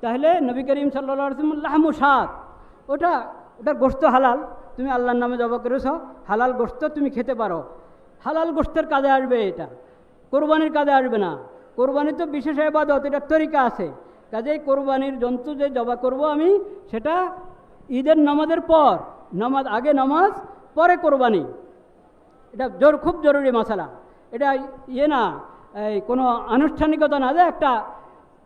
তাহলে নবী করিম সাল্লাল্লাহু আলাইহি ওয়াসাল্লাম লাহমু শাত, ওটার গোশত হালাল, তুমি আল্লাহর নামে জবাই করেছ, হালাল গোশত তুমি খেতে পারো, হালাল গোশতের কাজে আসবে, এটা কোরবানির কাজে আসবে না। কোরবানি তো বিশেষ ইবাদত, এটার তরিকা আছে। কাজেই কোরবানির জন্তু যে জবাই করব আমি, সেটা ঈদের নামাজের পর, নামাজ আগে নামাজ পরে কোরবানি, এটা খুব জরুরি মশালা। এটা না এই কোনো আনুষ্ঠানিকতা না যে একটা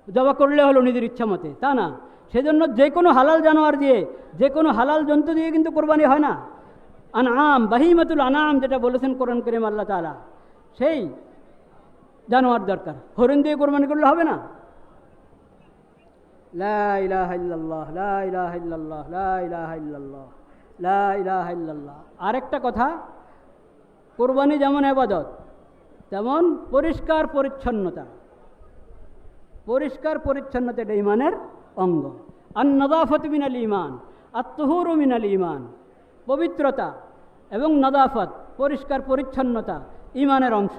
জবাই করলে হলো নিজের ইচ্ছা মতে, তা না। সেজন্য যে কোনো হালাল জানোয়ার দিয়ে, যে কোনো হালাল জন্তু দিয়ে কিন্তু কোরবানি হয় না। আনআম, বাহিমাতুল আনাম যেটা বলেছেন কোরআন কারীম আল্লাহ তাআলা, সেই জানোয়ার দরকার। হরিণ দিয়ে কোরবানি করলে হবে না। লা ইলাহা ইল্লাল্লাহ, লা ইলাহা ইল্লাল্লাহ, লা ইলাহা ইল্লাল্লাহ, লা ইলাহা ইল্লাল্লাহ। আরেকটা কথা, কোরবানি যেমন ইবাদত, তেমন পরিষ্কার পরিচ্ছন্নতা, পরিষ্কার পরিচ্ছন্নতা এটা ঈমানের অঙ্গ। আন-নাযাফাতু মিনাল ঈমান, আত-তুহুরু মিনাল ঈমান। পবিত্রতা এবং নাযাফত, পরিষ্কার পরিচ্ছন্নতা ঈমানের অংশ।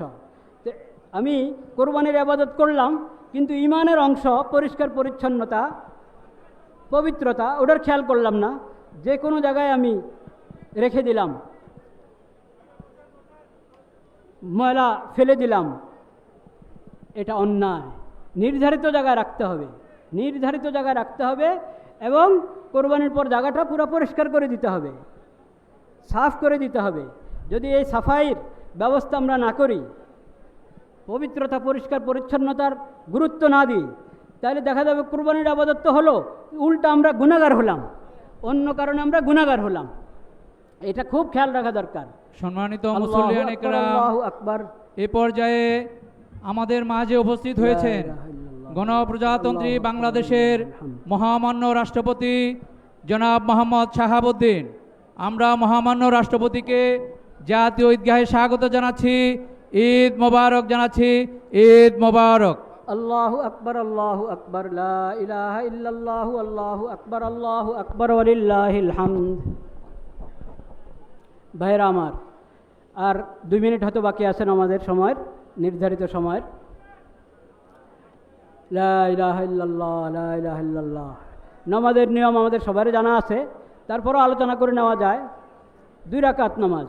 আমি কোরবানির ইবাদত করলাম, কিন্তু ঈমানের অংশ পরিষ্কার পরিচ্ছন্নতা, পবিত্রতা, ওটার খেয়াল করলাম না। যে কোনো জায়গায় আমি রেখে দিলাম, ময়লা ফেলে দিলাম, এটা অন্যায়। নির্ধারিত জায়গায় রাখতে হবে, নির্ধারিত জায়গায় রাখতে হবে, এবং কোরবানির পর জায়গাটা পুরো পরিষ্কার করে দিতে হবে, সাফ করে দিতে হবে। যদি এই সাফাইয়ের ব্যবস্থা আমরা না করি, পবিত্রতা পরিষ্কার পরিচ্ছন্নতার গুরুত্ব না দিই, তাহলে দেখা যাবে কোরবানির ইবাদত তো হলো, উল্টা আমরা গুনাহগার হলাম, অন্য কারণে আমরা গুনাহগার হলাম। এটা খুব খেয়াল রাখা দরকার। সম্মানিত মুসল্লিয়ান ইকরাম, আল্লাহু আকবার। এ পর্যায়ে আমাদের মাঝে উপস্থিত হয়েছেন গণপ্রজাতন্ত্রী বাংলাদেশের মহামান্য রাষ্ট্রপতি জনাব মোহাম্মদ শাহাবুদ্দিন। আমরা মহামান্য রাষ্ট্রপতিকে জাতীয় ঈদগাহে স্বাগত জানাচ্ছি, ঈদ মোবারক জানাচ্ছি, ঈদ মোবারক। আল্লাহু আকবার, আল্লাহু আকবার, লা ইলাহা ইল্লাল্লাহু, আল্লাহু আকবার, আল্লাহু আকবার, ওয়ালিল্লাহিল হামদ। ভাইরা আমার, আর 2 মিনিট হয়তো বাকি আছেন আমাদের সময়ের, নির্ধারিত সময়ের। লা ইলাহা ইল্লাল্লাহ, লা ইলাহা ইল্লাল্লাহ। নামাজের নিয়ম আমাদের সবারই জানা আছে, তারপরও আলোচনা করে নেওয়া যায়। 2 রাকাত নামাজ,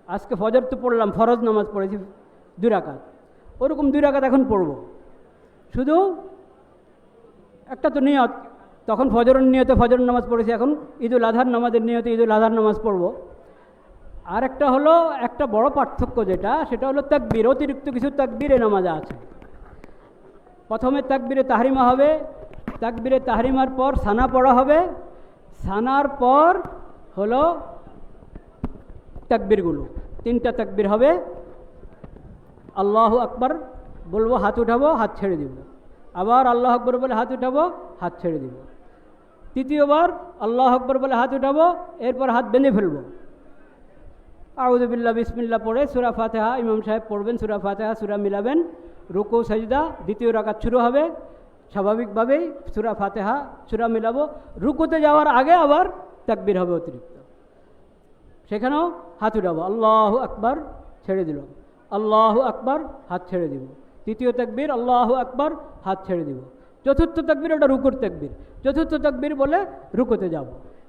আজকে ফজর তো পড়লাম, ফরজ নামাজ পড়েছি 2 রাকাত, ওরকম 2 রাকাত এখন পড়ব। শুধু একটা তো নিয়ত, তখন ফজরের নিয়তে ফজর নামাজ পড়েছি, এখন ঈদুল আজহার নামাজের নিয়তে ঈদুল আজহার নামাজ পড়ব। আর একটা হলো, একটা বড় পার্থক্য যেটা, সেটা হলো তাকবীর, অতিরিক্ত কিছু তাকবীরে নামাজে আছে। প্রথমে তাকবীরে তাহরিমা হবে, তাকবীরে তাহরিমার পর সানা পড়া হবে, সানার পর হলো তাকবীরগুলো, 3টা তাকবীর হবে। আল্লাহু আকবার বলবো, হাত উঠাবো, হাত ছেড়ে দিব, আবার আল্লাহ আকবর বলে হাত উঠাবো, হাত ছেড়ে দিব, তৃতীয়বার আল্লাহ আকবর বলে হাত উঠাবো, এরপর হাত বেঁধে ফেলবো। আউযু বিল্লাহ বিসমিল্লাহ পড়ে সূরা ফাতিহা ইমাম সাহেব পড়বেন, সূরা ফাতিহা সূরা মিলাবেন, রুকু সাজদা, দ্বিতীয় রাকাত শুরু হবে। স্বাভাবিকভাবেই সূরা ফাতিহা সূরা মিলাবো, রুকুতে যাওয়ার আগে আবার তাকবীর হবে অতিরিক্ত, সেখানেও হাত উঠাবো, আল্লাহু আকবার, ছেড়ে দিল, আল্লাহু আকবার, হাত ছেড়ে দিব, তৃতীয় তাকবীর আল্লাহু আকবার, হাত ছেড়ে দিব, চতুর্থ তাকবীর ওটা রুকুর তাকবীর, চতুর্থ তাকবীর বলে রুকুতে যাব।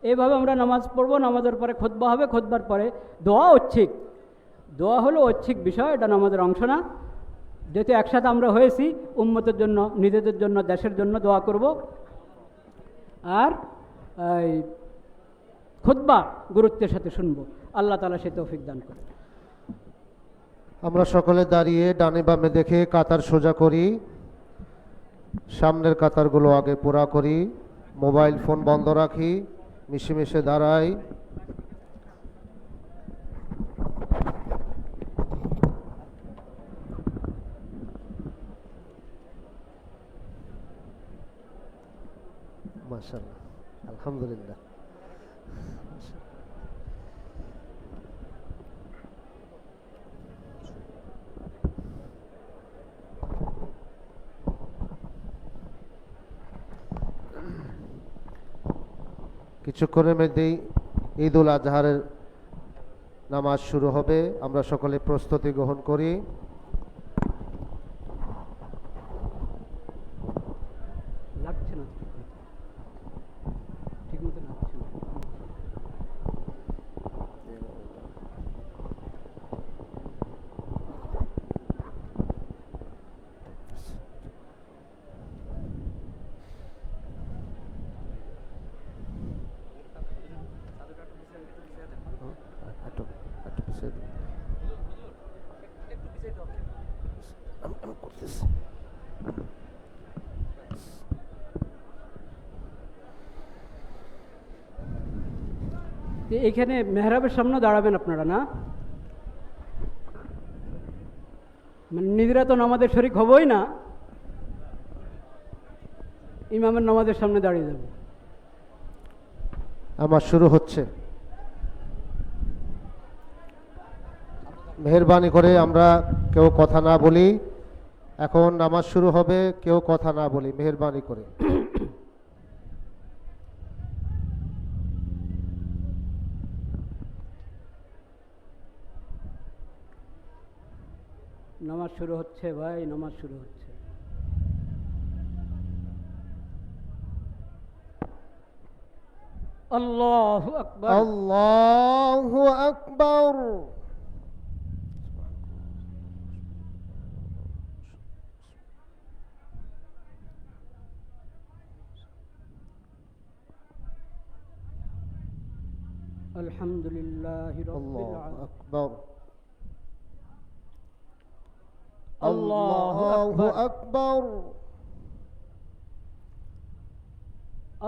এইভাবে আমরা নামাজ পড়বো। নামাজের পরে খুতবা হবে, খুতবার পরে দোয়া ঐচ্ছিক, দোয়া হলো ঐচ্ছিক বিষয়, এটা নামাজের অংশ না। যেহেতু একসাথে আমরা হয়েছি, উম্মতের জন্য, নিজেদের জন্য, দেশের জন্য দোয়া করব। আর এই খুতবা গুরুত্বের সাথে শুনবো। আল্লাহ তাআলা সে তৌফিক দান করে। আমরা সকলে দাঁড়িয়ে ডানে বামে দেখে কাতার সোজা করি, সামনের কাতারগুলো আগে পুরা করি, মোবাইল ফোন বন্ধ রাখি, মিশে মিশে দাঁড়াই। মাশাআল্লাহ, আলহামদুলিল্লাহ। কিছুক্ষণের মধ্যেই ঈদুল আজহার নামাজ শুরু হবে। আমরা সকলে প্রস্তুতি গ্রহণ করি। লাগছে না। ঠিক মতো লাগছে না। একটু একটু পিছিয়ে দিন। আমি করতেছি। তো এখানে মেহরাবের সামনে দাঁড়াবেন আপনারা, না? মানে নিজেরা তো নামাজের শরিক হবই না, ইমামের নামাজের সামনে দাঁড়িয়ে যাবে। আমার শুরু হচ্ছে। মেহেরবানি করে আমরা কেউ কথা না বলি। এখন নামাজ শুরু হবে, কেউ কথা না বলি, মেহেরবানি করে। নামাজ শুরু হচ্ছে ভাই, নামাজ শুরু হচ্ছে। আল্লাহু আকবার। আল্লাহু আকবার। আলহামদুলিল্লাহি রাব্বিল আল্লাহু আলামিন। আকবার। আল্লাহু আল্লাহু আকবার। আকবার।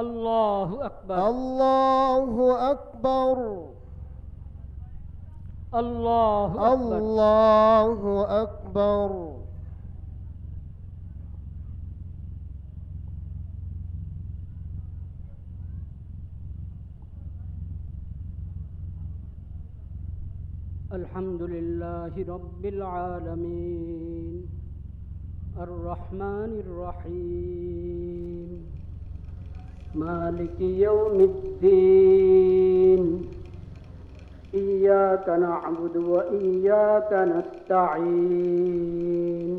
আল্লাহু আকবার। আল্লাহু আকবার। আল্লাহু আকবার। আল্লাহু আকবার। আলহামদুলিল্লাহি রাব্বিল আলামিন। আর রহমানির রহিম। মালিকি ইয়াউমিদ্দিন। إياك نعبد وإياك نستعين.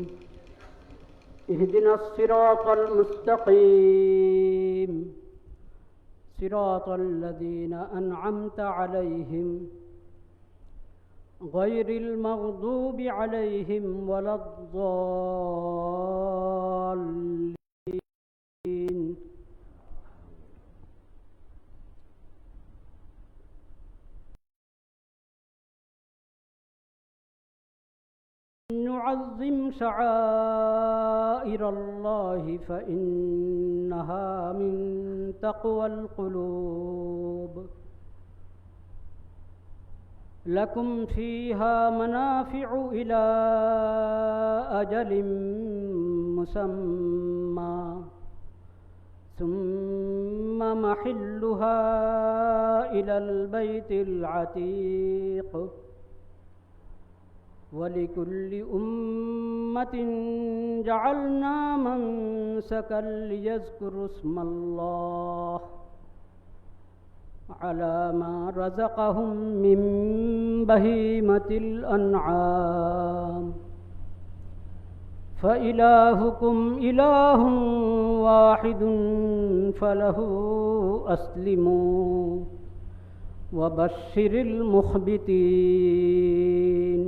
اهدنا الصراط المستقيم. صراط الذين أنعمت عليهم غير المغضوب عليهم ولا الضالين. نعظم شعائر الله فإنها من تقوى القلوب. لكم فيها منافع إلى أجل مسمى ثم محلها إلى البيت العتيق. ولكل أمة جعلنا منسكا ليذكروا اسم الله على ما رزقهم من بهيمة الأنعام. فإلهكم إله واحد فله أسلموا وبشر المخبتين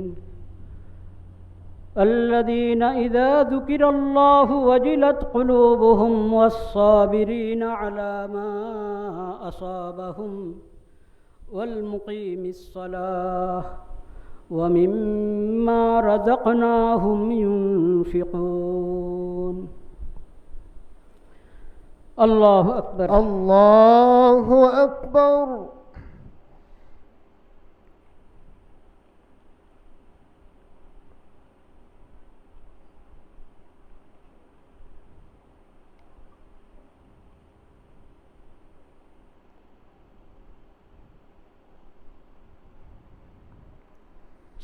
الذين إذا ذكر الله وجلت قلوبهم والصابرين على ما أصابهم والمقيم الصلاة ومما رزقناهم ينفقون. الله أكبر. الله أكبر.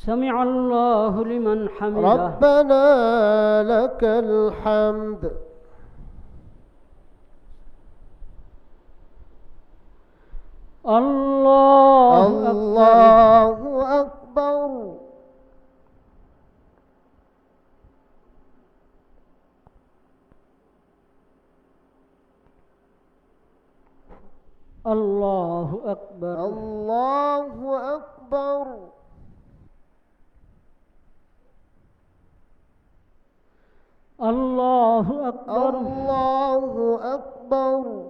سمع الله لمن حمده. ربنا لك الحمد. الله أكبر. الله أكبر. الله أكبر الله أكبر الله أكبر الله أكبر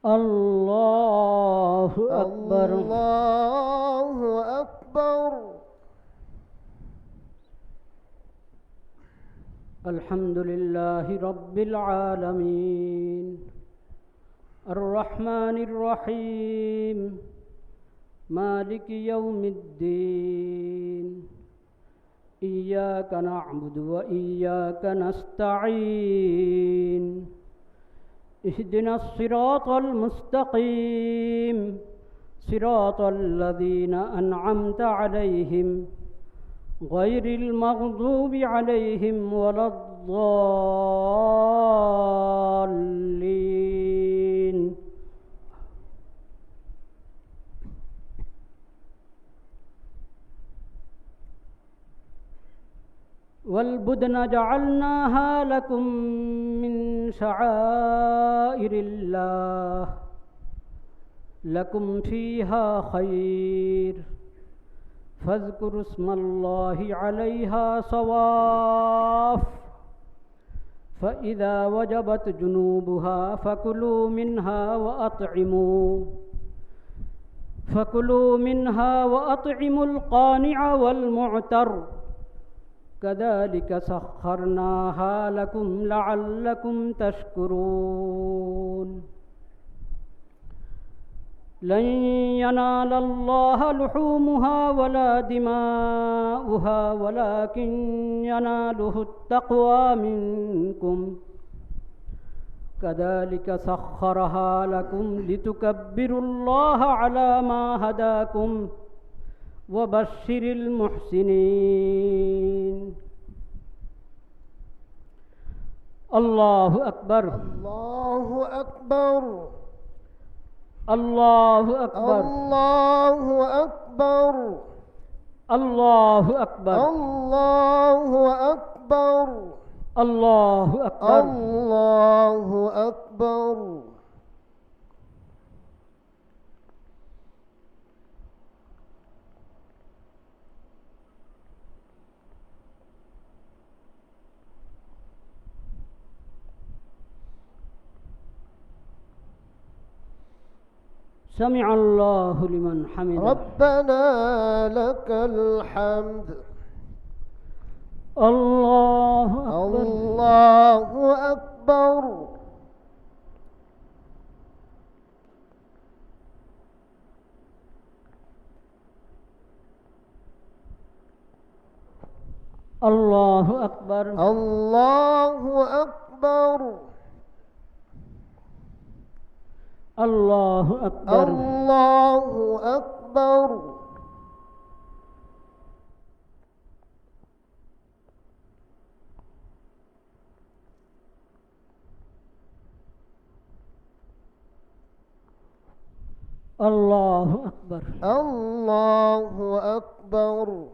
الله أكبر الله أكبر الحمد لله رب العالمين الرحمن الرحيم مالك يوم الدين إياك نعبد وإياك نستعين اهدنا الصراط المستقيم صراط الذين أنعمت عليهم غير المغضوب عليهم ولا الضالين والبدن جعلناها لكم من شعائر الله لكم فيها خير فاذكروا اسم الله عليها صواف فإذا وجبت جنوبها فكلوا منها وأطعموا القانع والمعتر كذلك سخرناها لكم لعلكم تشكرون لن ينال الله لحومها ولا دماؤها ولكن يناله التقوى منكم كذلك سخرها لكم لتكبروا الله على ما هداكم وبشر المحسنين الله أكبر الله أكبر الله أكبر الله أكبر الله أكبر الله أكبر الله أكبر الله أكبر سمع الله لمن حمده ربنا لك الحمد الله أكبر الله أكبر الله أكبر الله أكبر الله أكبر الله أكبر الله أكبر الله أكبر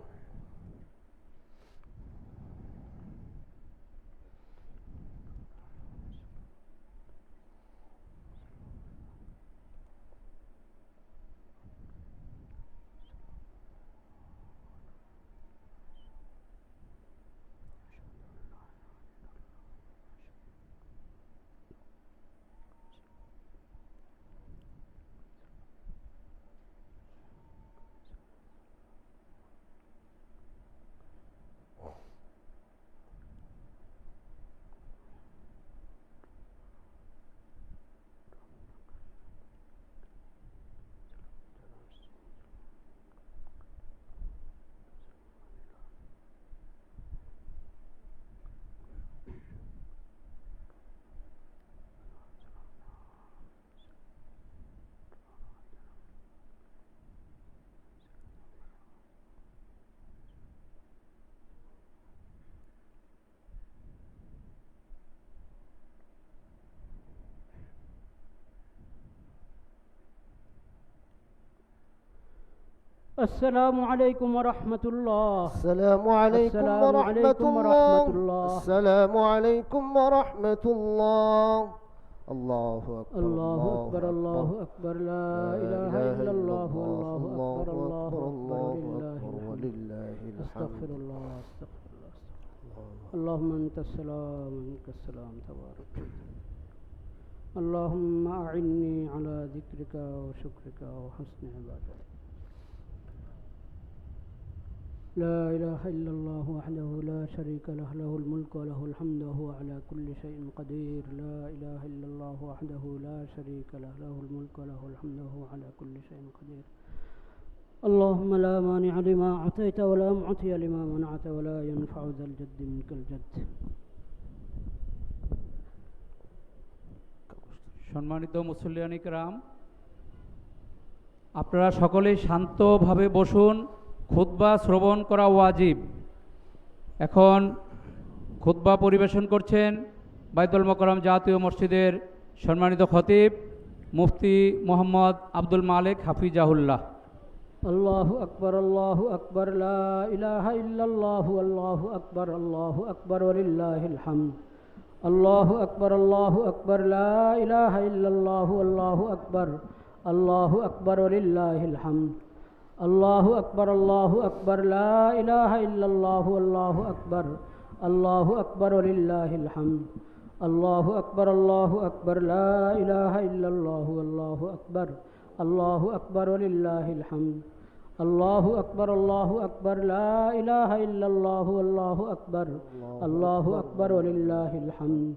السلام عليكم ورحمة الله. السلام عليكم السلام ورحمة عليكم الله. ورحمة الله. السلام عليكم ورحمة الله. الله أكبر الله أكبر الله أكبر لا إله إلا الله والله أكبر الله أكبر ولله أستغفر الحمد. الله أستغفر الله. اللهم أنت السلام ومنك السلام تبارك. اللهم أعني على ذكرك وشكرك وحسن عبادتك. لا إله إلا الله وحده لا شريك له له الملك وله الحمد وهو على كل شيء قدير. لا إله إلا الله وحده لا شريك له له الملك وله الحمد وهو على كل شيء قدير. اللهم لا مانع لما أعطيت ولا معطي لما منعت ولا ينفع ذا الجد منك الجد. সম্মানিত মুসল্লিয়ান ইকরাম, আপনারা সকলেই শান্তভাবে বসুন। খুতবা শ্রবণ করা ওয়াজিব। এখন খুতবা পরিবেশন করছেন বাইতুল মোকাররম জাতীয় মসজিদের সম্মানিত খতিব মুফতি মোহাম্মদ আব্দুল মালেক হাফিজাহুল্লাহ। الله أكبر لا إله إلا الله والله أكبر ولله الحمد. الله أكبر لا إله إلا الله والله أكبر ولله الحمد. الله أكبر لا إله إلا الله والله أكبر ولله الحمد. الله أكبر لا إله إلا الله والله أكبر ولله الحمد. الله أكبر لا إله إلا الله والله أكبر ولله الحمد.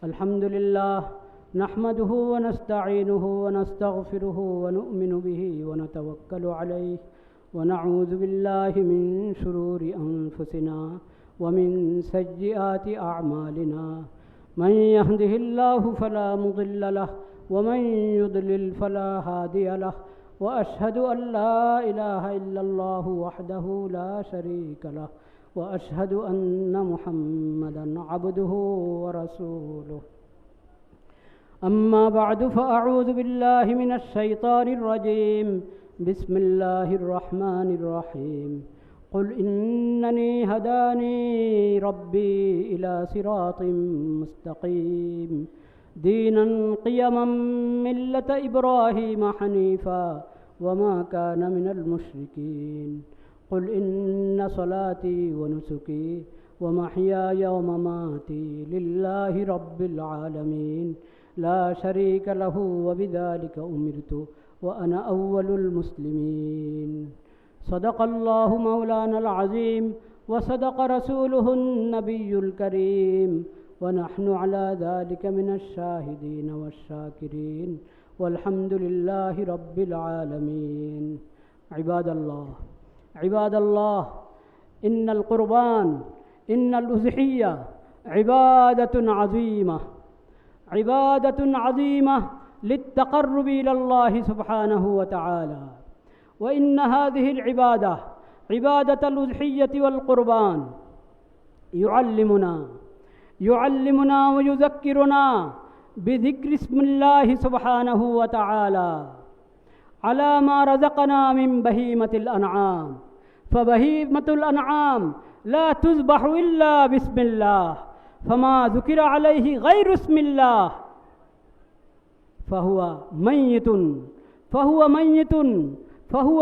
الحمد لله نحمده ونستعينه ونستغفره ونؤمن به ونتوكل عليه ونعوذ بالله من شرور أنفسنا ومن سيئات أعمالنا. من يهده الله فلا مضل له ومن يضلل فلا هادي له. وأشهد أن لا إله إلا الله وحده لا شريك له وأشهد أن محمدا عبده ورسوله. أما بعد فأعوذ بالله من الشيطان الرجيم. بسم الله الرحمن الرحيم. قل إنني هداني ربي إلى صراط مستقيم دينا قيما ملة إبراهيم حنيفا وما كان من المشركين. قل إن صلاتي ونسكي ومحياي ومماتي لله رب العالمين لا شريك له وبذلك أمرت وأنا أول المسلمين. صدق الله مولانا العظيم وصدق رسوله النبي الكريم ونحن على ذلك من الشاهدين والشاكرين والحمد لله رب العالمين. عباد الله إن القربان إن الأضحية عبادة عظيمة للتقرب إلى الله سبحانه وتعالى. وإن هذه العبادة عبادة الأضحية والقربان يعلمنا ويذكرنا بذكر اسم الله سبحانه وتعالى على ما رزقنا من بهيمة الأنعام. فبهيمة الأنعام لا تذبح إلا بسم الله، فما ذكر عليه غير اسم الله فهو ميت فهو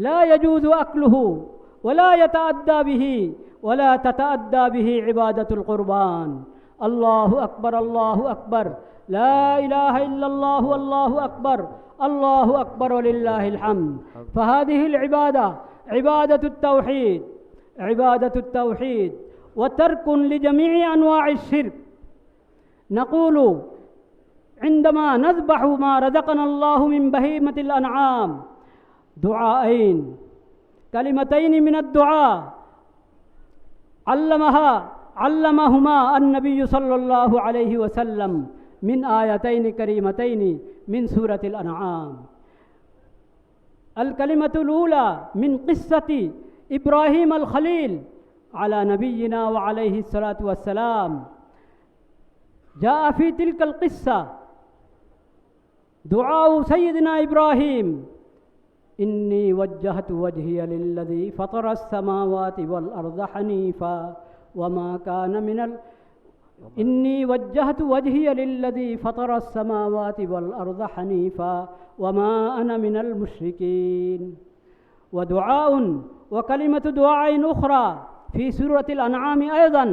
لا يجوز أكله ولا يتأدى به ولا تتأدى به عبادة القربان. الله أكبر لا إله إلا الله والله أكبر ولله الحمد. فهذه العبادة عبادة التوحيد وترك لجميع أنواع الشرك. نقول عندما نذبح ما رزقنا الله من بهيمة الأنعام دعاءين كلمتين من الدعاء علمهما النبي صلى الله عليه وسلم من آيتين كريمتين من سورة الأنعام. الكلمة الأولى من قصة إبراهيم الخليل على نبينا وعليه الصلاة والسلام. جاء في تلك القصة دعاء سيدنا إبراهيم إني وجهت وجهي للذي فطر السماوات والأرض حنيفا وما كان من إني وجهت وجهي للذي فطر السماوات والأرض حنيفا وما أنا من المشركين. ودعاء وكلمة دعاء أخرى في سورة الأنعام أيضا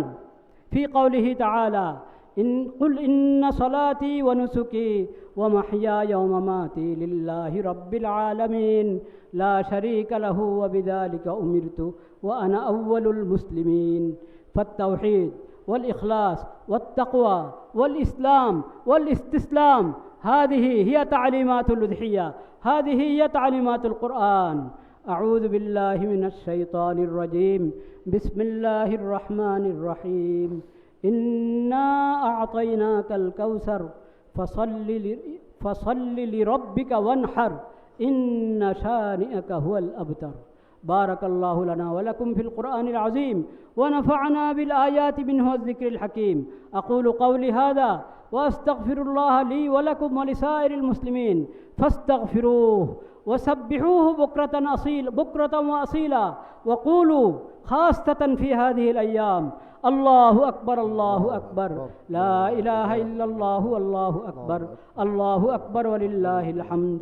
في قوله تعالى قل إن صلاتي ونسكي ومحياي ومماتي لله رب العالمين لا شريك له وبذلك أمرت وأنا أول المسلمين. فالتوحيد والإخلاص والتقوى والإسلام والاستسلام هذه هي تعليمات الأضحية، هذه هي تعليمات القرآن. أعوذ بالله من الشيطان الرجيم. بسم الله الرحمن الرحيم. إنا أعطيناك الكوثر فصل لربك وانحر إن شانئك هو الأبتر. بارك الله لنا ولكم في القرآن العظيم ونفعنا بالآيات منه والذكر الحكيم. أقول قولي هذا وأستغفر الله لي ولكم ولسائر المسلمين فاستغفروه وسبحوه بكرة وأصيلا وقولوا خاصة في هذه الأيام الله أكبر الله أكبر لا إله إلا الله والله أكبر الله أكبر ولله الحمد.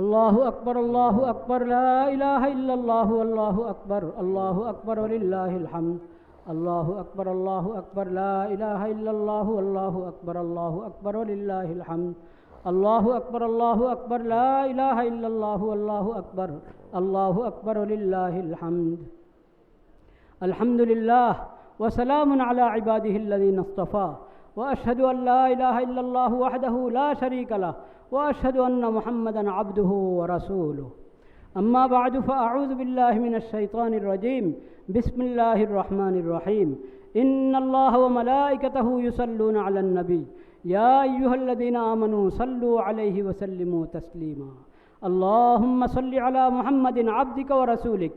الله أكبر الله أكبر لا إله إلا الله والله أكبر الله أكبر ولله الحمد. الله أكبر الله أكبر لا إله إلا الله والله أكبر الله أكبر ولله الحمد. الله أكبر الله أكبر لا إله إلا الله والله أكبر الله أكبر ولله الحمد. الحمد لله وسلام على عباده الذين اصطفى وأشهد أن لا إله إلا الله وحده لا شريك له وأشهد أن محمدًا عبده ورسوله. أما بعد فأعوذ بالله من الشيطان الرجيم. بسم الله الرحمن الرحيم. إن الله وملائكته يصلون على النبي يا أيها الذين آمنوا صلوا عليه وسلموا تسليما. اللهم صل على محمد عبدك ورسولك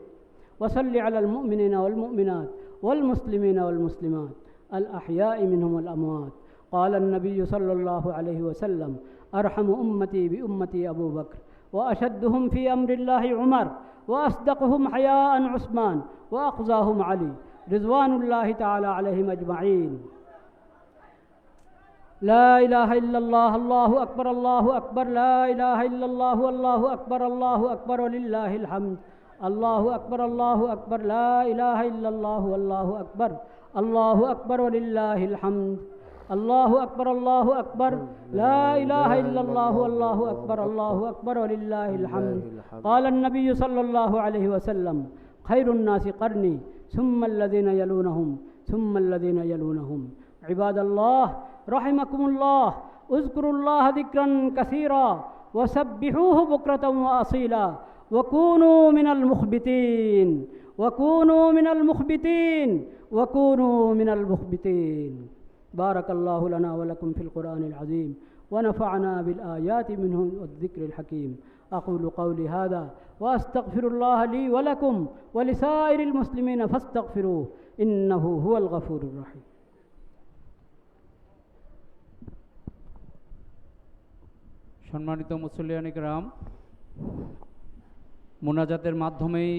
وصل على المؤمنين والمؤمنات والمسلمين والمسلمات الأحياء منهم والأموات. قال النبي صلى الله عليه وسلم أرحم أمتي بأمتي أبو بكر وأشدهم في أمر الله عمر وأصدقهم حياء عثمان وأقزاهم علي رضوان الله تعالى عليهم أجمعين. لا إله إلا الله الله أكبر الله أكبر لا إله إلا الله والله أكبر الله أكبر ولله الحمد. الله أكبر الله أكبر لا إله إلا الله والله أكبر الله أكبر ولله الحمد. الله أكبر الله أكبر لا إله إلا الله والله أكبر الله أكبر ولله الحمد. قال النبي صلى الله عليه وسلم خير الناس قرني ثم الذين يلونهم ثم الذين يلونهم. عباد الله رحمكم الله اذكروا الله ذكرا كثيرا وسبحوه بكرة وأصيلا وكونوا من المخبتين وكونوا من المخبتين وكونوا من المخبتين. بارك الله لنا ولكم في القرآن العظيم ونفعنا بالآيات منه والذكر الحكيم. أقول قولي هذا وأستغفر الله لي ولكم ولسائر المسلمين فاستغفروه إنه هو الغفور الرحيم. সম্মানিত মুসল্লিয়ান ইকরাম, মোনাজাতের মাধ্যমেই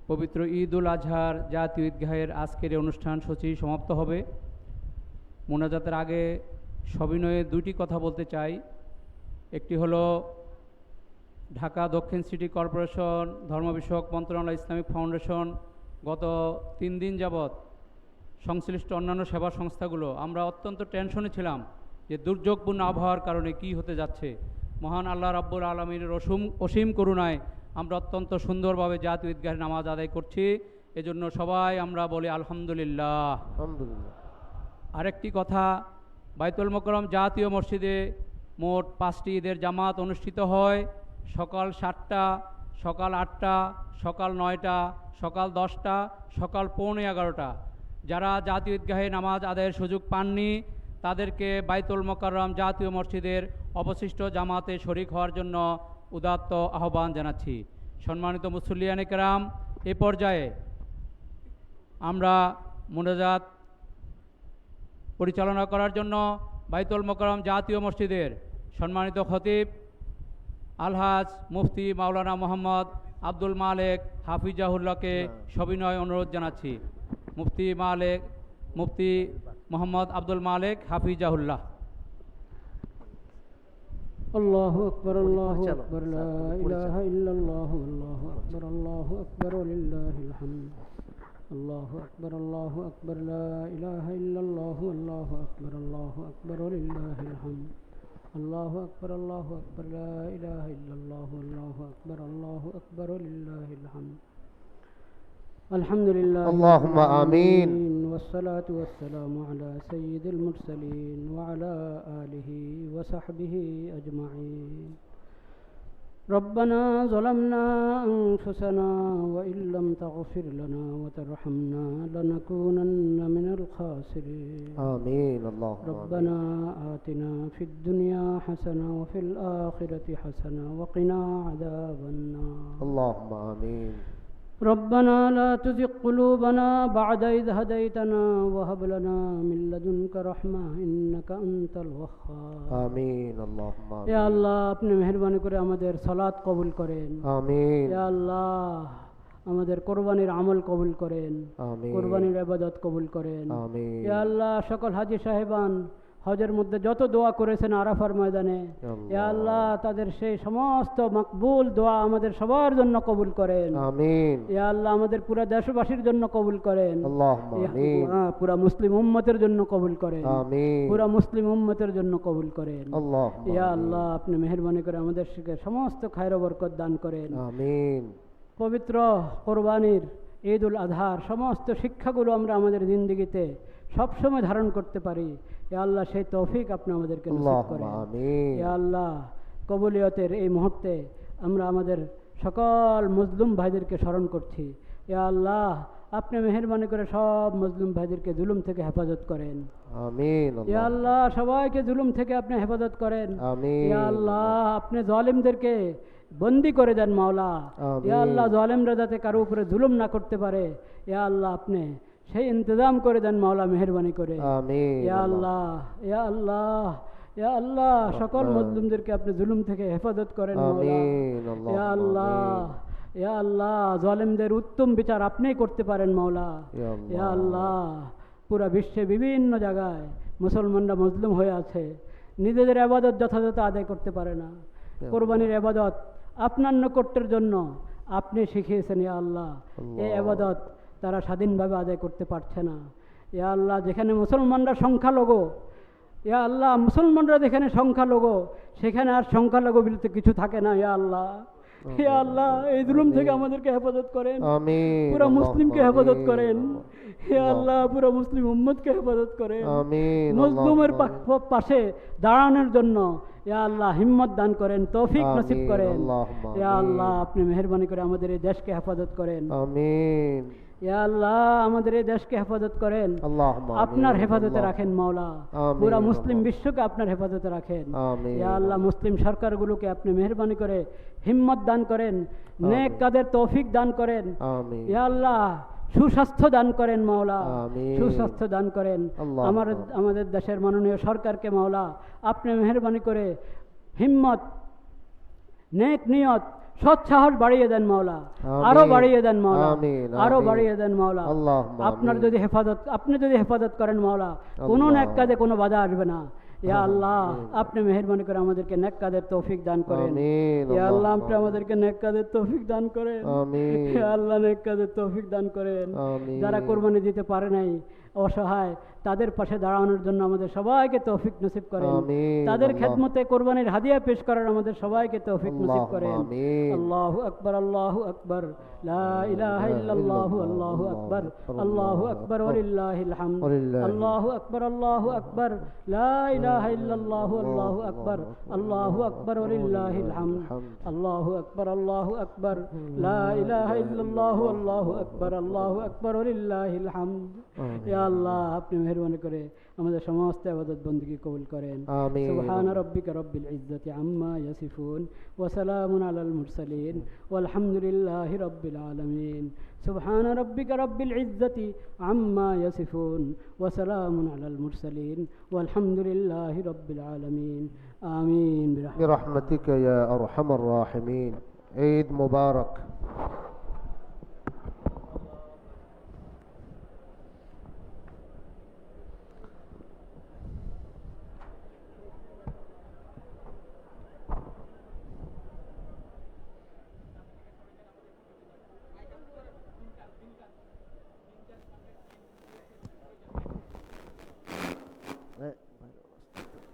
পবিত্র ঈদ উল আজহার জাতীয় ঈদগাহের আজকের এই অনুষ্ঠান সূচি সমাপ্ত হবে। মোনাজাতের আগে সবিনয়ে দুইটি কথা বলতে চাই। একটি হলো ঢাকা দক্ষিণ সিটি কর্পোরেশন ধর্ম বিষয়ক মন্ত্রণালয় ইসলামিক ফাউন্ডেশন গত 3 দিন যাবৎ সংশ্লিষ্ট অন্যান্য সেবা সংস্থাগুলো আমরা অত্যন্ত টেনশনে ছিলাম যে দুর্যোগপূর্ণ আবহাওয়ার কারণে কি হতে যাচ্ছে। মহান আল্লাহ রাব্বুল আলামিনের অসীম করুণায় আমরা অত্যন্ত সুন্দরভাবে জাতীয় ঈদগাহের নামাজ আদায় করছি। এজন্য সবাই আমরা বলি আলহামদুলিল্লাহ। আলহামদুলিল্লাহ। আরেকটি কথা, বাইতুল মোকাররম জাতীয় মসজিদে মোট 5টি ঈদের জামাত অনুষ্ঠিত হয়। সকাল 7টা, সকাল 8টা, সকাল 9টা, সকাল 10টা, সকাল 11:15। যারা জাতীয় ঈদগাহে নামাজ আদায়ের সুযোগ পাননি তাদেরকে বাইতুল মোকাররম জাতীয় মসজিদের অবশিষ্ট জামাতে শরিক হওয়ার জন্য উদাত্ত আহ্বান জানাচ্ছি। সম্মানিত মুসল্লিয়ান কেরাম, এ পর্যায়ে আমরা মুনাজাত পরিচালনা করার জন্য বাইতুল মোকাররম জাতীয় মসজিদের সম্মানিত খতিব আলহাজ মুফতি মাওলানা মোহাম্মদ আব্দুল মালেক হাফিজাহুল্লাহকে সবিনয় অনুরোধ জানাচ্ছি। মুফতি মোহাম্মদ আব্দুল মালেক হাফিজাহুল্লাহ। আল্লাহু আকবার, আল্লাহু আকবার, লা ইলাহা ইল্লাল্লাহ, আল্লাহু আকবার, আল্লাহু আকবার, ওয়ালিল্লাহিল হামদ। আল্লাহু আকবার, আল্লাহু আকবার, লা ইলাহা ইল্লাল্লাহ, আল্লাহু আকবার, আল্লাহু আকবার, ওয়ালিল্লাহিল হামদ। আল্লাহু আকবার, আল্লাহু আকবার, লা ইলাহা ইল্লাল্লাহ, আল্লাহু আকবার, আল্লাহু আকবার, ওয়ালিল্লাহিল হামদ। আলহামদুলিল্লাহ, اللهم آمين والصلاة والسلام على سيد المرسلين وعلى آله وصحبه أجمعين. ربنا ظلمنا أنفسنا وإن لم تغفر لنا وترحمنا لنكونن من الخاسرين. آمين. اللهم ربنا آتنا في الدنيا حسنة وفي الآخرة حسنة وقنا عذاب النار. اللهم آمين. ربنا لا تزغ قلوبنا بعد إذ هديتنا وهب لنا من لدنك رحمة إنك أنت الوهاب. آمين. اللهم آمين. يا الله আপনি মেহেরবানি করে আমাদের সালাত কবুল করেন। آمين. ইয়া আল্লাহ আমাদের কোরবানির আমল কবুল করেন, آمين. কোরবানির ইবাদত কবুল করেন। آمين. ইয়া আল্লাহ সকল হাজী সাহেবান হজের মধ্যে যত দোয়া করেছেন আরাফার ময়দানে, ইয়া আল্লাহ তাদের সেই সমস্ত মকবুল দোয়া আমাদের সবার জন্য কবুল করেন। آمين. ইয়া আল্লাহ আমাদের পুরা দেশবাসীর জন্য কবুল করেন। اللهم آمين. পুরা মুসলিম উম্মতের জন্য কবুল করেন। آمين. পুরা মুসলিম উম্মতের জন্য কবুল করেন। اللهم ইয়া آمين. আল্লাহ আপনি মেহেরবানি করে আমাদের সমস্ত খায়র ও বরকত দান করেন। آمين. পবিত্র কোরবানির ঈদ উল আজহার সমস্ত শিক্ষাগুলো আমরা আমাদের জিন্দেগিতে সবসময় ধারণ করতে পারি। ইয়া আল্লাহ সেই তৌফিক আপনি আমাদেরকে নসিব اللهم করেন। آمين. ইয়া আল্লাহ কবুলিয়তের এই মুহূর্তে আমরা আমাদের সকল মজলুম ভাইদেরকে স্মরণ করছি। ইয়া আল্লাহ আপনি মেহেরবানি করে সব মজলুম ভাইদেরকে জুলুম থেকে হেফাজত করেন। آمين. ইয়া আল্লাহ সবাইকে জুলুম থেকে আপনি হেফাজত করেন। آمين. ইয়া আল্লাহ আপনি জালিমদেরকে বন্দি করে দেন মাওলা। আমিন। ইয়া আল্লাহ জালিমরা যাতে কারো উপরে জুলুম না করতে পারে, ইয়া আল্লাহ আপনি সেই ইন্তজাম করে দেন মাওলা মেহেরবানি করে। آمين. ইয়া আল্লাহ, ইয়া আল্লাহ, ইয়া আল্লাহ সকল মজলুমদেরকে আপনি জুলুম থেকে হেফাজত করেন মাওলা। آمين. ইয়া اللهم আল্লাহ, آمين. ইয়া আল্লাহ জালিমদের উত্তম বিচার আপনিই করতে পারেন মাওলা। يا الله. ইয়া আল্লাহ পুরা বিশ্বে বিভিন্ন জায়গায় মুসলমানরা মজলুম হয়ে আছে, নিজেদের আবাদত যথাযথ আদায় করতে পারে না। কোরবানির আবাদত আপনার নৈকট্যের জন্য আপনি শিখিয়েছেন ইয়া আল্লাহ। এই আবাদত তারা স্বাধীনভাবে আদায় করতে পারছে না। ইয়া আল্লাহ যেখানে মুসলমানরা সংখ্যালঘু, ইয়া আল্লাহ মুসলমানরা যেখানে সংখ্যালঘু সেখানে আর সংখ্যালঘু বলতে কিছু থাকে না। ইয়া আল্লাহ, ইয়া আল্লাহ এই জুলুম থেকে আমাদেরকে হেফাজত করেন। آمين. পুরা মুসলিমকে হেফাজত آمين. করেন। হে আল্লাহ পুরা মুসলিম উম্মতকে হেফাজত করেন। آمين. মজলুমের اللهم পাশে দাঁড়ানোর জন্য ইয়া আল্লাহ হিম্মত দান করেন, তৌফিক آمين. নসিব করেন। اللهم ইয়া آمين. আল্লাহ আপনি মেহেরবানি করে আমাদের এই দেশকে হেফাজত করেন। آمين. ইয়া আল্লাহ আমাদের এই দেশকে হেফাজত করেন, اللهم آمين. আপনার হেফাজতে الله. রাখেন মাওলা। আমিন। পুরা মুসলিম বিশ্বকে আপনার হেফাজতে রাখেন। آمين. ইয়া আল্লাহ মুসলিম সরকারগুলোকে আপনি মেহেরবানি করে হিম্মত দান করেন, নেক কাজের তৌফিক দান করেন। آمين. ইয়া আল্লাহ সুস্বাস্থ্য দান করেন মাওলা, আমিন। সুস্বাস্থ্য দান করেন। আল্লাহুম্মা। আমাদের দেশের মাননীয় সরকারকে মাওলা আপনি মেহেরবানি করে হিম্মত, নেক নিয়ত, সৎ সাহস বাড়িয়ে দেন মাওলা, আমিন। আরো বাড়িয়ে দেন মাওলা, আমিন, আরো আমিন। বাড়িয়ে দেন মাওলা। আল্লাহুম্মা আপনার আমিন। যদি আপনি যদি হেফাজত করেন মাওলা, কোনো আল্লাহ। নেক কাজে কোনো বাধা আসবে না। ইয়া আল্লাহ আমিন। আপনি মেহেরবানি করে আমাদেরকে নেক কাজের তৌফিক দান করেন। আমিন। ইয়া আল্লাহ আপনি আল্লাহুম্মা। আমাদেরকে নেক কাজের তৌফিক দান করেন। আমিন। ইয়া আল্লাহ নেক কাজের তৌফিক দান করেন। আমিন। যারা কোরবানি দিতে পারে নাই, অসহায়, তাদের পাশে দাঁড়ানোর জন্য আমাদের সবাইকে তৌফিক নসিব করেন। আমিন। তাদের আল্লাহ। খেদমতে কোরবানির হাদিয়া পেশ করার আমাদের সবাইকে তৌফিক নসিব করেন। আমিন। আল্লাহু আকবার, আল্লাহু আকবার, লা ইলাহা ইল্লাল্লাহু, আল্লাহু আকবার, আল্লাহু আকবার ওয়ালিল্লাহিল হামদ। আল্লাহু আকবার, আল্লাহু আকবার, লা ইলাহা ইল্লাল্লাহু, আল্লাহু আকবার, আল্লাহু আকবার ওয়ালিল্লাহিল হামদ। আল্লাহু আকবার, আল্লাহু আকবার, লা ইলাহা ইল্লাল্লাহু, আল্লাহু আকবার, আল্লাহু আকবার ওয়ালিল্লাহিল হামদ। ইয়া আল্লাহ আপনি মেহেরবানি করে আমাদের সমস্ত ইবাদত বন্দেগী কবুল করেন। আমিন। সুবহান রাব্বিকা রব্বিল ইজ্জাতি আম্মা ইয়াসিফুন ওয়া সালামুন আলাল মুরসালিন ওয়ালহামদুলিল্লাহি রাব্বিল আলামিন। সুবহান রাব্বিকা রব্বিল ইজ্জাতি আম্মা ইয়াসিফুন ওয়া সালামুন আলাল মুরসালিন ওয়ালহামদুলিল্লাহি রাব্বিল আলামিন। আমিন বিরহমাতিকা। برحمتك يا أرحم الراحمين. عيد مبارك.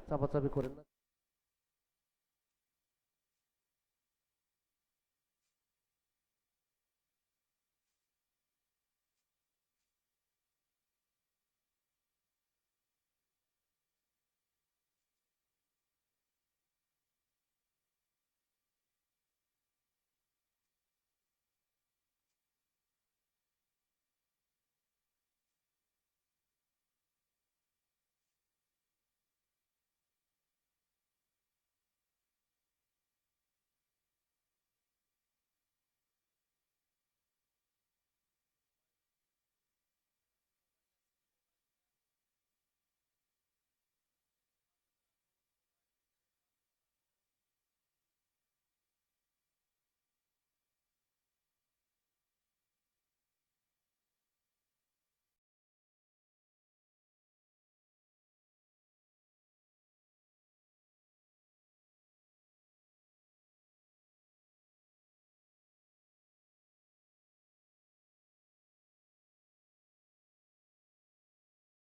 চাপাচাপি করেন না।